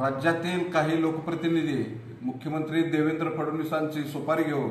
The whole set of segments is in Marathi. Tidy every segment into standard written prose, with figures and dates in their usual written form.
राज्यातील काही लोकप्रतिनिधी मुख्यमंत्री देवेंद्र फडणवीसांची सुपारी घेऊन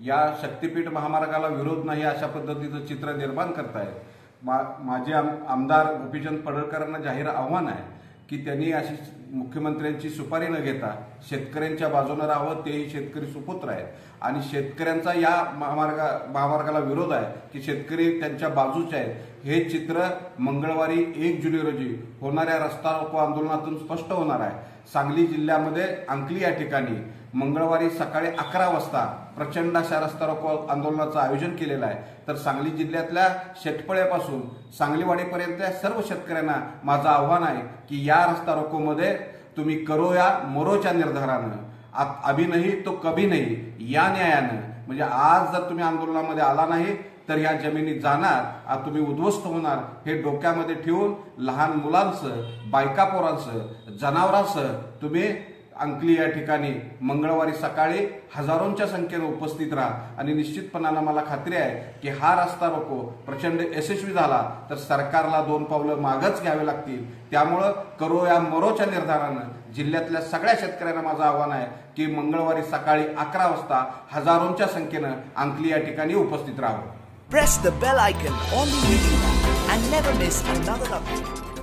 या शक्तीपीठ महामार्गाला विरोध नाही अशा पद्धतीचं चित्र निर्माण करतायत। माजी आमदार गोपीचंद पडळकरांना जाहीर आव्हान आहे की त्यांनी अशी मुख्यमंत्र्यांची सुपारी न घेता शेतकऱ्यांच्या बाजूने राहावं, तेही शेतकरी सुपुत्र आहेत आणि शेतकऱ्यांचा या महामार्गाला विरोध आहे की शेतकरी त्यांच्या बाजूचे आहेत। हे चित्र मंगळवारी 1 जुलै रोजी होणाऱ्या रस्ता रोको आंदोलनातून स्पष्ट होणार आहे। सांगली जिल्ह्यामध्ये अंकली या ठिकाणी मंगळवारी सकाळी 11 वाजता प्रचंड अशा रस्ता रोको आंदोलनाचं आयोजन केलेलं आहे। तर सांगली जिल्ह्यातल्या शेतपळ्यापासून सांगलीवाडीपर्यंत सर्व शेतकऱ्यांना माझं आव्हान आहे की या रस्ता रोकोमध्ये तुम्ही करो या मरोच्या निर्धारानं, अभी नहीं तो कभी नहीं या न्यायानं, म्हणजे आज जर तुम्ही आंदोलनामध्ये आला नाही तर या जमिनी जाणार, तुम्ही उद्ध्वस्त होणार, हे डोक्यामध्ये ठेवून लहान मुलांसह, बायका पोरांसह, जनावरांसह तुम्ही अंकली या ठिकाणी मंगळवारी सकाळी हजारोंच्या संख्येने उपस्थित राहा आणि निश्चितपणाने मला खात्री आहे की हा रस्ता रोको प्रचंड यशस्वी झाला तर सरकारला 2 पावलं मागच घ्यावे लागतील। त्यामुळे करो या मरोच्या निर्धारानं जिल्ह्यातल्या सगळ्या शेतकऱ्यांना माझं आव्हान आहे की मंगळवारी सकाळी 11 वाजता हजारोंच्या संख्येने अंकली या ठिकाणी उपस्थित राहावं। Press the bell icon on the video and never miss another update.